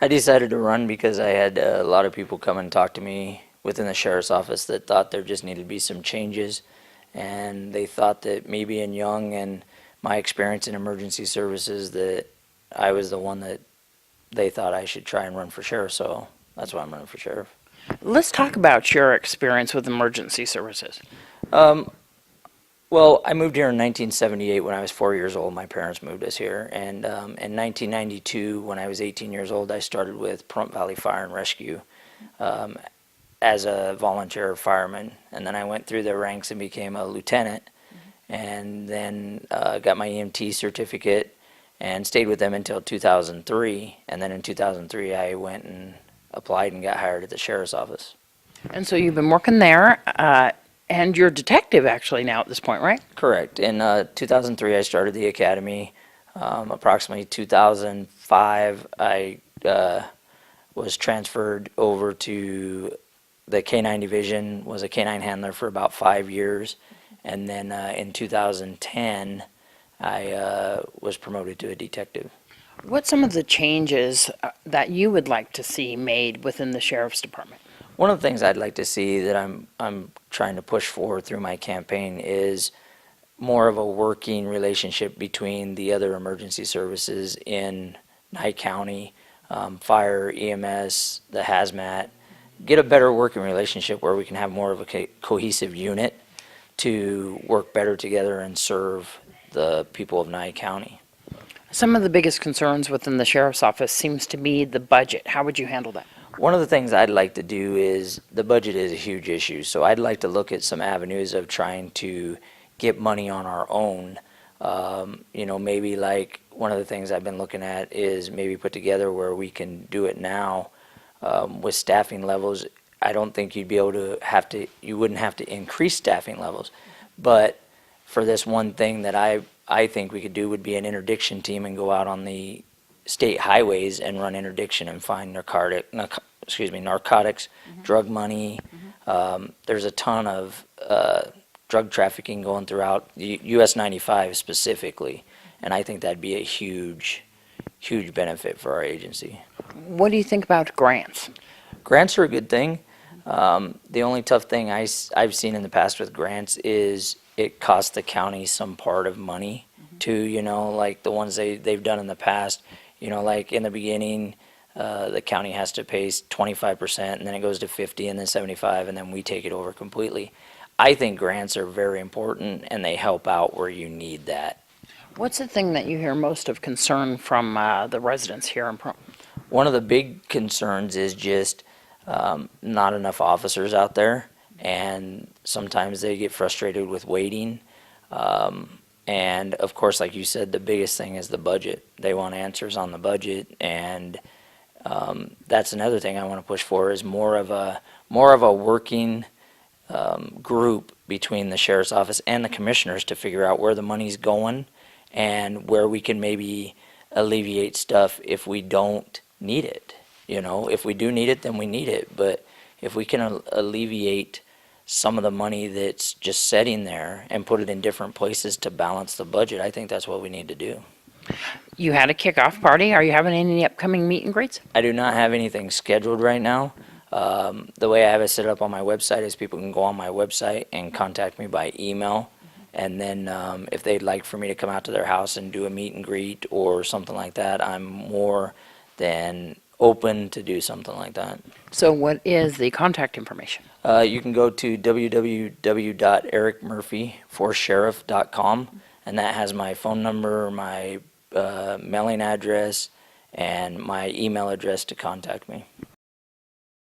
I decided to run because I had a lot of people come and talk to me within the sheriff's office that thought there just needed to be some changes. And they thought that me being young and my experience in emergency services, that I was the one that they thought I should try and run for sheriff. So that's why I'm running for sheriff. Let's talk about your experience with emergency services. Um, Well, I moved here in 1978 when I was 4 years old. My parents moved us here. And in 1992, when I was 18 years old, I started with Pahrump Valley Fire and Rescue um, as a volunteer fireman. And then I went through the ranks and became a lieutenant. And then got my EMT certificate and stayed with them until 2003. And then in 2003, I went and applied and got hired at the sheriff's office. And so you've been working there, and you're a detective actually now at this point, right? Correct. In 2003, I started the academy. Approximately 2005, I was transferred over to the K-9 division, was a K-9 handler for about 5 years. And then in 2010, I was promoted to a detective. What's some of the changes that you would like to see made within the sheriff's department? One of the things I'd like to see that I'm trying to push for through my campaign is more of a working relationship between the other emergency services in Nye County, fire, EMS, the hazmat. Get a better working relationship where we can have more of a cohesive unit to work better together and serve the people of Nye County. Some of the biggest concerns within the sheriff's office seems to be the budget. How would you handle that? One of the things I'd like to do is, the budget is a huge issue, so I'd like to look at some avenues of trying to get money on our own. Maybe like one of the things I've been looking at is maybe put together where we can do it now with staffing levels. I don't think you'd be able to you wouldn't have to increase staffing levels. But for this one thing that I think we could do would be an interdiction team and go out on the state highways and run interdiction and find narcotics, drug money. There's a ton of drug trafficking going throughout US 95 specifically, and I think that'd be a huge benefit for our agency. What do you think about grants? Grants are a good thing. The only tough thing I've seen in the past with grants is it costs the county some part of money to, like the ones they've done in the past. Like in the beginning, the county has to pay 25%, and then it goes to 50, and then 75, and then we take it over completely. I think grants are very important, and they help out where you need that. What's the thing that you hear most of concern from the residents here in Pahrump? One of the big concerns is just not enough officers out there, and sometimes they get frustrated with waiting. And of course, like you said, the biggest thing is the budget. They want answers on the budget, and that's another thing I want to push for is more of a working group between the sheriff's office and the commissioners to figure out where the money's going and where we can maybe alleviate stuff if we don't need it. If we do need it, then we need it. But if we can alleviate some of the money that's just sitting there and put it in different places to balance the budget, I think that's what we need to do. You had a kickoff party. Are you having any upcoming meet and greets? I do not have anything scheduled right now. The way I have it set up on my website is people can go on my website and contact me by email. And then if they'd like for me to come out to their house and do a meet and greet or something like that, I'm more than open to do something like that. So what is the contact information? You can go to www.ericmurphyforsheriff.com, and that has my phone number, my mailing address, and my email address to contact me.